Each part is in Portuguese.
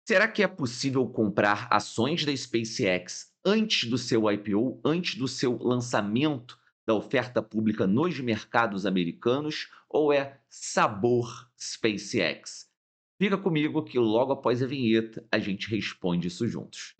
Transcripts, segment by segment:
Será que é possível comprar ações da SpaceX antes do seu IPO, antes do seu lançamento da oferta pública nos mercados americanos, ou é sabor SpaceX? Fica comigo que logo após a vinheta a gente responde isso juntos.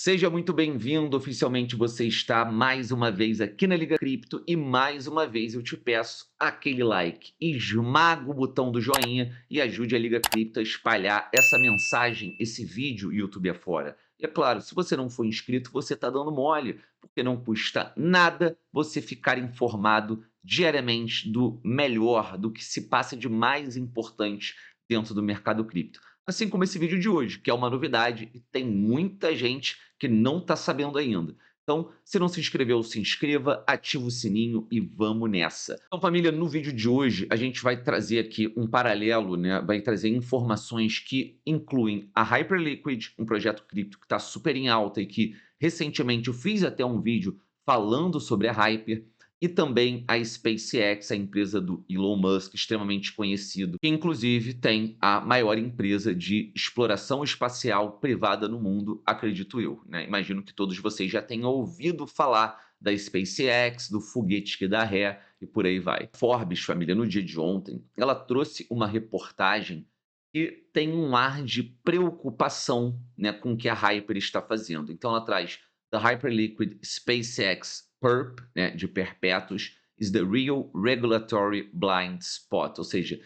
Seja muito bem-vindo. Oficialmente você está mais uma vez aqui na Liga Cripto e mais uma vez eu te peço aquele like, esmaga o botão do joinha e ajude a Liga Cripto a espalhar essa mensagem, esse vídeo YouTube afora. E é claro, se você não for inscrito, você está dando mole, porque não custa nada você ficar informado diariamente do melhor, do que se passa de mais importante dentro do mercado cripto. Assim como esse vídeo de hoje, que é uma novidade e tem muita gente que não está sabendo ainda. Então, se não se inscreveu, se inscreva, ativa o sininho e vamos nessa. Então, família, no vídeo de hoje, a gente vai trazer aqui um paralelo, né? Vai trazer informações que incluem a Hyperliquid, um projeto cripto que está super em alta e que recentemente eu fiz até um vídeo falando sobre a Hyper, e também a SpaceX, a empresa do Elon Musk, extremamente conhecido, que inclusive tem a maior empresa de exploração espacial privada no mundo, acredito eu, né? Imagino que todos vocês já tenham ouvido falar da SpaceX, do foguete que dá ré e por aí vai. Forbes, família, no dia de ontem, ela trouxe uma reportagem que tem um ar de preocupação, né, com o que a Hyper está fazendo. Então ela traz The Hyperliquid SpaceX PERP, né, de perpétuos, is the real regulatory blind spot, ou seja,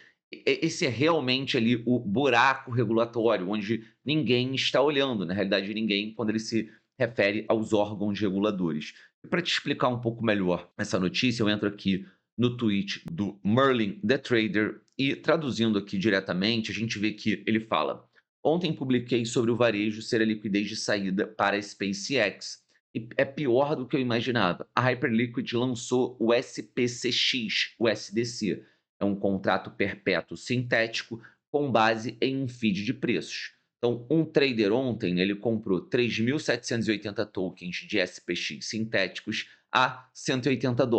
esse é realmente ali o buraco regulatório, onde ninguém está olhando, na realidade ninguém, quando ele se refere aos órgãos reguladores. E para te explicar um pouco melhor essa notícia, eu entro aqui no tweet do Merlin The Trader e traduzindo aqui diretamente, a gente vê que ele fala: ontem publiquei sobre o varejo ser a liquidez de saída para a SpaceX. E é pior do que eu imaginava. A Hyperliquid lançou o SPCX, o SDC. É um contrato perpétuo sintético com base em um feed de preços. Então, um trader ontem ele comprou 3.780 tokens de SPX sintéticos a US$ 180.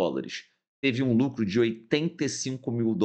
Teve um lucro de US$ 85 mil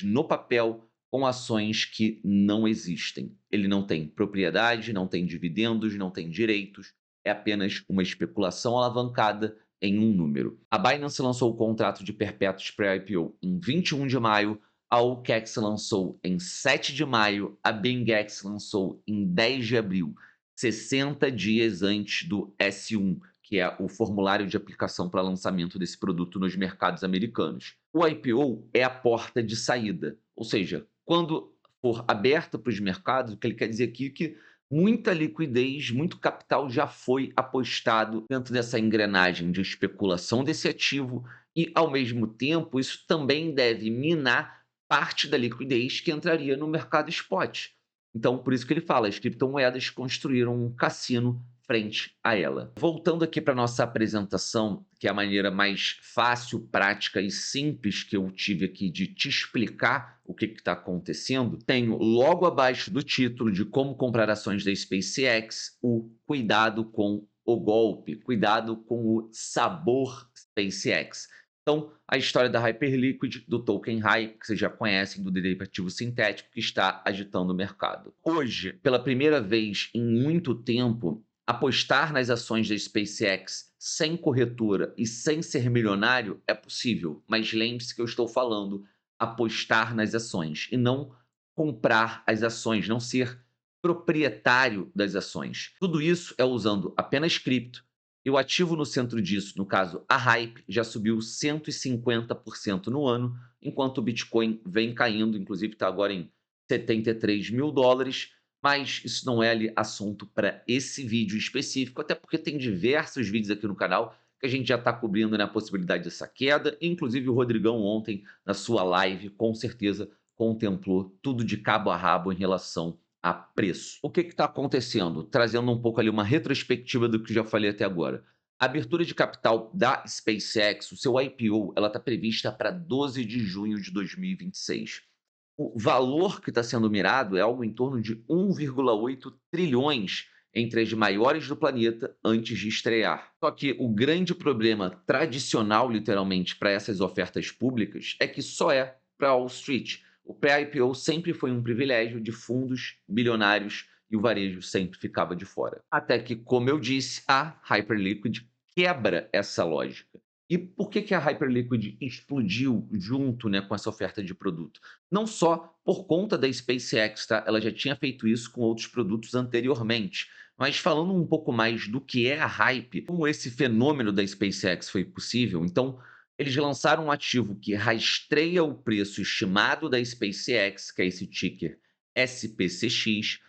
no papel, com ações que não existem. Ele não tem propriedade, não tem dividendos, não tem direitos, é apenas uma especulação alavancada em um número. A Binance lançou o contrato de perpétuos pré-IPO em 21 de maio, a OKEx lançou em 7 de maio, a BingX lançou em 10 de abril, 60 dias antes do S1, que é o formulário de aplicação para lançamento desse produto nos mercados americanos. O IPO é a porta de saída, ou seja, quando for aberta para os mercados, o que ele quer dizer aqui é que muita liquidez, muito capital já foi apostado dentro dessa engrenagem de especulação desse ativo e, ao mesmo tempo, isso também deve minar parte da liquidez que entraria no mercado spot. Então, por isso que ele fala, as criptomoedas construíram um cassino frente a ela. Voltando aqui para nossa apresentação, que é a maneira mais fácil, prática e simples que eu tive aqui de te explicar o que está acontecendo, tenho logo abaixo do título de como comprar ações da SpaceX o cuidado com o golpe, cuidado com o sabor SpaceX. Então, a história da Hyperliquid, do token HYPE, que vocês já conhecem, do derivativo sintético que está agitando o mercado. Hoje, pela primeira vez em muito tempo, apostar nas ações da SpaceX sem corretora e sem ser milionário é possível, mas lembre-se que eu estou falando apostar nas ações e não comprar as ações, não ser proprietário das ações. Tudo isso é usando apenas cripto e o ativo no centro disso, no caso a Hype, já subiu 150% no ano, enquanto o Bitcoin vem caindo, inclusive está agora em US$ 73 mil, mas isso não é ali assunto para esse vídeo específico, até porque tem diversos vídeos aqui no canal que a gente já está cobrindo, né, a possibilidade dessa queda. Inclusive o Rodrigão ontem, na sua live, com certeza contemplou tudo de cabo a rabo em relação a preço. O que está acontecendo? Trazendo um pouco ali uma retrospectiva do que já falei até agora. A abertura de capital da SpaceX, o seu IPO, ela está prevista para 12 de junho de 2026. O valor que está sendo mirado é algo em torno de 1,8 trilhões entre as maiores do planeta antes de estrear. Só que o grande problema tradicional, literalmente, para essas ofertas públicas é que só é para Wall Street. O pré-IPO sempre foi um privilégio de fundos bilionários e o varejo sempre ficava de fora. Até que, como eu disse, a Hyperliquid quebra essa lógica. E por que que a Hyperliquid explodiu junto, né, com essa oferta de produto? Não só por conta da SpaceX, tá? Ela já tinha feito isso com outros produtos anteriormente. Mas falando um pouco mais do que é a Hype, como esse fenômeno da SpaceX foi possível, então eles lançaram um ativo que rastreia o preço estimado da SpaceX, que é esse ticker SPCX.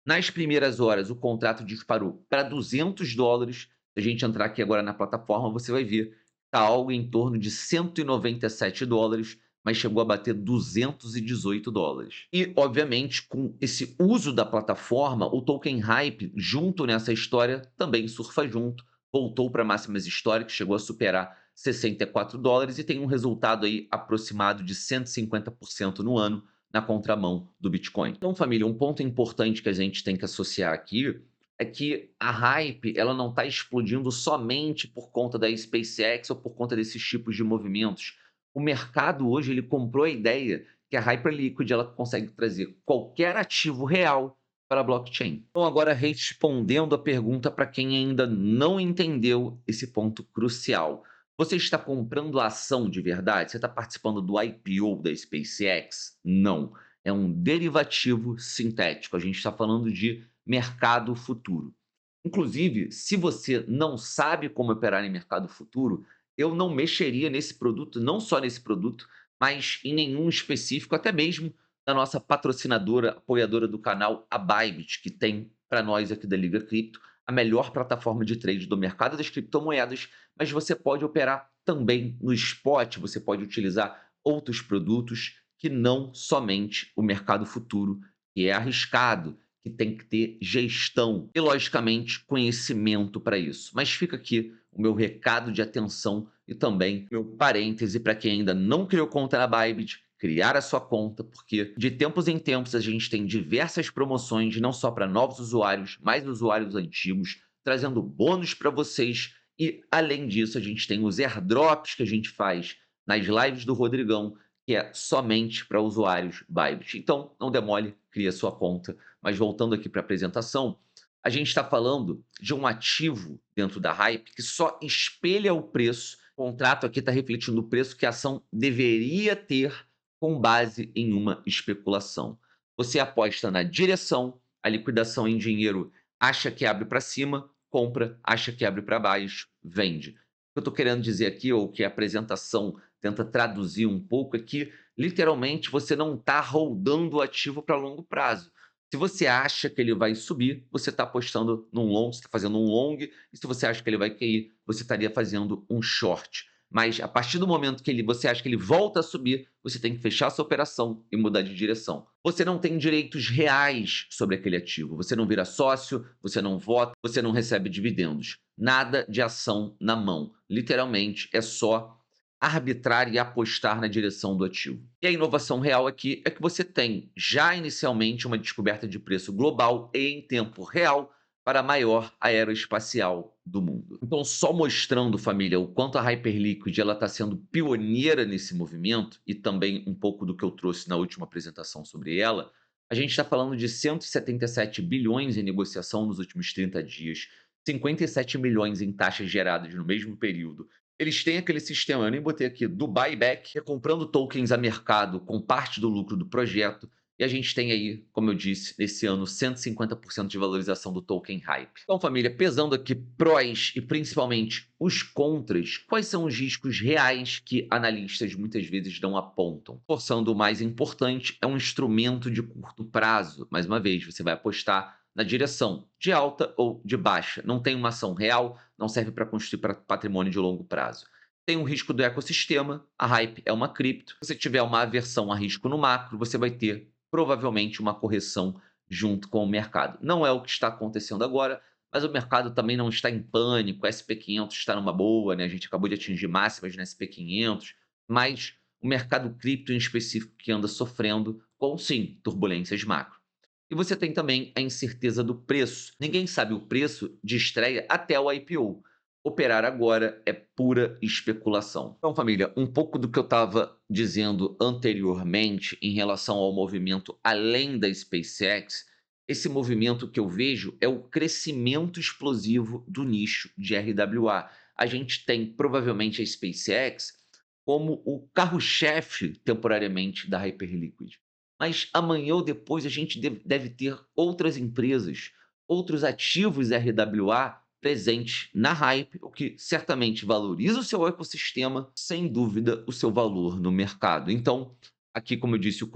Nas primeiras horas, o contrato disparou para $200. Se a gente entrar aqui agora na plataforma, você vai ver, está algo em torno de $197, mas chegou a bater $218. E, obviamente, com esse uso da plataforma, o token Hype, junto nessa história, também surfa junto, voltou para máximas históricas, chegou a superar $64 e tem um resultado aí aproximado de 150% no ano, na contramão do Bitcoin. Então, família, um ponto importante que a gente tem que associar aqui é que a Hype ela não está explodindo somente por conta da SpaceX ou por conta desses tipos de movimentos. O mercado hoje ele comprou a ideia que a Hyperliquid ela consegue trazer qualquer ativo real para a blockchain. Então, agora respondendo a pergunta para quem ainda não entendeu esse ponto crucial. Você está comprando a ação de verdade? Você está participando do IPO da SpaceX? Não. É um derivativo sintético. A gente está falando de mercado futuro. Inclusive, se você não sabe como operar em mercado futuro, eu não mexeria nesse produto, não só nesse produto, mas em nenhum específico, até mesmo da nossa patrocinadora, apoiadora do canal, a Bybit, que tem para nós aqui da Liga Cripto a melhor plataforma de trade do mercado das criptomoedas, mas você pode operar também no spot, você pode utilizar outros produtos que não somente o mercado futuro, que é arriscado, que tem que ter gestão e, logicamente, conhecimento para isso. Mas fica aqui o meu recado de atenção e também meu parêntese para quem ainda não criou conta na Bybit, criar a sua conta, porque de tempos em tempos a gente tem diversas promoções, não só para novos usuários, mas usuários antigos, trazendo bônus para vocês. E, além disso, a gente tem os airdrops que a gente faz nas lives do Rodrigão, que é somente para usuários Bybit. Então, não demore, cria sua conta. Mas voltando aqui para a apresentação, a gente está falando de um ativo dentro da Hype que só espelha o preço. O contrato aqui está refletindo o preço que a ação deveria ter com base em uma especulação. Você aposta na direção, a liquidação em dinheiro acha que abre para cima, compra, acha que abre para baixo, vende. O que eu estou querendo dizer aqui, ou que a apresentação tenta traduzir um pouco, é que literalmente você não está holdando o ativo para longo prazo. Se você acha que ele vai subir, você está apostando num long, você está fazendo um long, e se você acha que ele vai cair, você estaria fazendo um short. Mas a partir do momento que você acha que ele volta a subir, você tem que fechar sua operação e mudar de direção. Você não tem direitos reais sobre aquele ativo. Você não vira sócio, você não vota, você não recebe dividendos. Nada de ação na mão. Literalmente é só arbitrar e apostar na direção do ativo. E a inovação real aqui é que você tem já inicialmente uma descoberta de preço global e em tempo real para a maior aeroespacial do mundo. Então, só mostrando, família, o quanto a Hyperliquid está sendo pioneira nesse movimento, e também um pouco do que eu trouxe na última apresentação sobre ela, a gente está falando de 177 bilhões em negociação nos últimos 30 dias, 57 milhões em taxas geradas no mesmo período. Eles têm aquele sistema, eu nem botei aqui, do buyback, que é comprando tokens a mercado com parte do lucro do projeto. E a gente tem aí, como eu disse, nesse ano, 150% de valorização do token Hype. Então, família, pesando aqui prós e principalmente os contras, quais são os riscos reais que analistas muitas vezes não apontam? Forçando o mais importante, é um instrumento de curto prazo. Mais uma vez, você vai apostar na direção de alta ou de baixa. Não tem uma ação real, não serve para construir patrimônio de longo prazo. Tem um risco do ecossistema, a Hype é uma cripto. Se você tiver uma aversão a risco no macro, você vai ter provavelmente uma correção junto com o mercado. Não é o que está acontecendo agora, mas o mercado também não está em pânico. O SP500 está numa boa, né? A gente acabou de atingir máximas no SP500, mas o mercado cripto em específico que anda sofrendo com, sim, turbulências macro. E você tem também a incerteza do preço. Ninguém sabe o preço de estreia até o IPO. Operar agora é pura especulação. Então, família, um pouco do que eu estava dizendo anteriormente em relação ao movimento além da SpaceX, esse movimento que eu vejo é o crescimento explosivo do nicho de RWA. A gente tem provavelmente a SpaceX como o carro-chefe temporariamente da Hyperliquid. Mas amanhã ou depois a gente deve ter outras empresas, outros ativos RWA presentes na Hype, o que certamente valoriza o seu ecossistema, sem dúvida, o seu valor no mercado. Então, aqui, como eu disse, o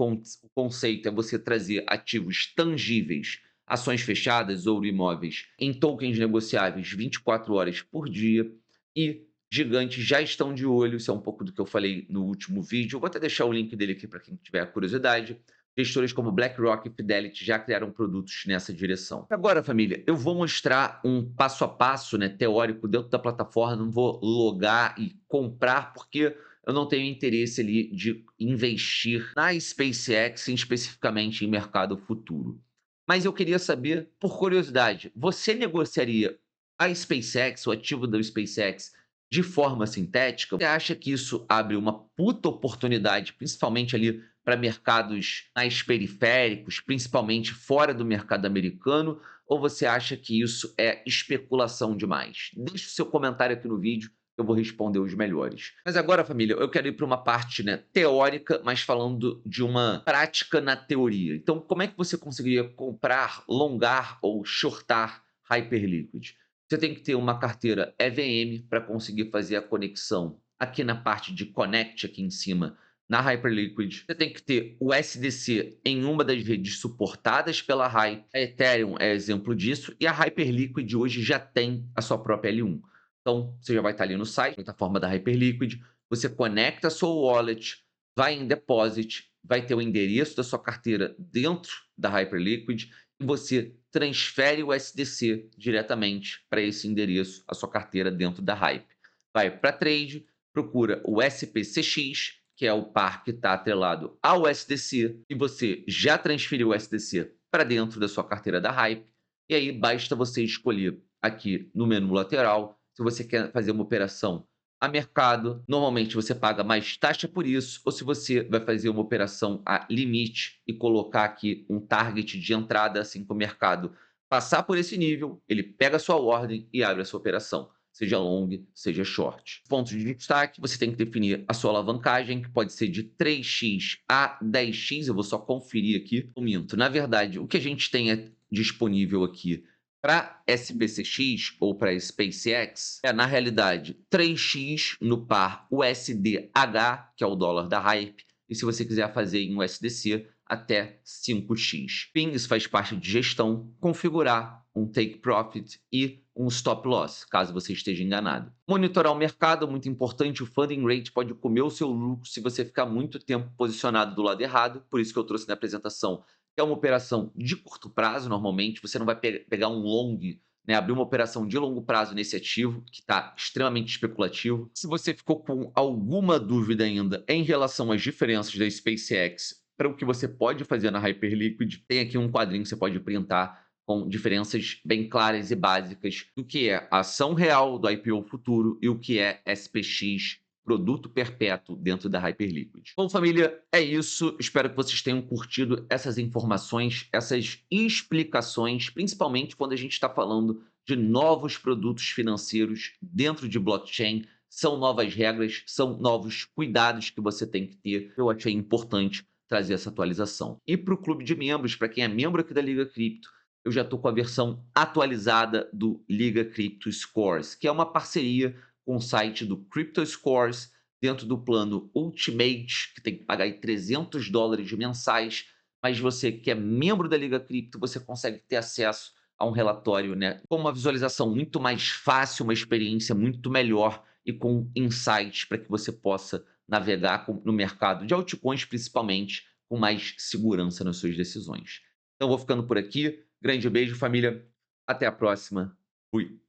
conceito é você trazer ativos tangíveis, ações fechadas, ouro, imóveis, em tokens negociáveis 24 horas por dia, e gigantes já estão de olho, isso é um pouco do que eu falei no último vídeo. Eu vou até deixar o link dele aqui para quem tiver curiosidade. Gestoras como BlackRock e Fidelity já criaram produtos nessa direção. Agora, família, eu vou mostrar um passo a passo, né, teórico dentro da plataforma. Não vou logar e comprar, porque eu não tenho interesse ali de investir na SpaceX, especificamente em mercado futuro. Mas eu queria saber, por curiosidade, você negociaria a SpaceX, o ativo da SpaceX, de forma sintética? Você acha que isso abre uma puta oportunidade, principalmente ali para mercados mais periféricos, principalmente fora do mercado americano, ou você acha que isso é especulação demais? Deixe o seu comentário aqui no vídeo, eu vou responder os melhores. Mas agora, família, eu quero ir para uma parte, né, teórica, mas falando de uma prática na teoria. Então, como é que você conseguiria comprar, longar ou shortar Hyperliquid? Você tem que ter uma carteira EVM para conseguir fazer a conexão aqui na parte de Connect, aqui em cima, na Hyperliquid. Você tem que ter o SDC em uma das redes suportadas pela Hype. A Ethereum é exemplo disso. E a Hyperliquid hoje já tem a sua própria L1. Então, você já vai estar ali no site, na plataforma da Hyperliquid. Você conecta a sua wallet, vai em Deposit, vai ter o endereço da sua carteira dentro da Hyperliquid e você transfere o SDC diretamente para esse endereço, a sua carteira dentro da Hype. Vai para Trade, procura o SPCX, que é o par que está atrelado ao SDC, e você já transferiu o SDC para dentro da sua carteira da Hype, e aí basta você escolher aqui no menu lateral se você quer fazer uma operação a mercado. Normalmente você paga mais taxa por isso, ou se você vai fazer uma operação a limite e colocar aqui um target de entrada, assim que o mercado passar por esse nível, ele pega a sua ordem e abre a sua operação, seja long, seja short. Pontos de destaque, você tem que definir a sua alavancagem, que pode ser de 3x a 10x, eu vou só conferir aqui. Eu minto, na verdade, o que a gente tem disponível aqui para SPCX ou para SpaceX é, na realidade, 3x no par USDH, que é o dólar da Hype, e se você quiser fazer em USDC, até 5x. Enfim, isso faz parte de gestão, configurar um take profit e um stop loss, caso você esteja enganado. Monitorar o mercado, muito importante, o funding rate pode comer o seu lucro se você ficar muito tempo posicionado do lado errado, por isso que eu trouxe na apresentação é uma operação de curto prazo, normalmente, você não vai pegar um long, né, abrir uma operação de longo prazo nesse ativo, que está extremamente especulativo. Se você ficou com alguma dúvida ainda em relação às diferenças da SpaceX para o que você pode fazer na Hyperliquid, tem aqui um quadrinho que você pode printar com diferenças bem claras e básicas do que é a ação real do IPO futuro e o que é SPX, produto perpétuo dentro da Hyperliquid. Bom, família, é isso. Espero que vocês tenham curtido essas informações, essas explicações, principalmente quando a gente está falando de novos produtos financeiros dentro de blockchain. São novas regras, são novos cuidados que você tem que ter. Eu achei importante trazer essa atualização. E para o clube de membros, para quem é membro aqui da Liga Cripto, eu já estou com a versão atualizada do Liga Crypto Scores, que é uma parceria com o site do Crypto Scores, dentro do plano Ultimate, que tem que pagar aí $300 mensais, mas você que é membro da Liga Cripto, você consegue ter acesso a um relatório, né, com uma visualização muito mais fácil, uma experiência muito melhor e com insights para que você possa navegar no mercado de altcoins, principalmente, com mais segurança nas suas decisões. Então, vou ficando por aqui. Grande beijo, família. Até a próxima. Fui.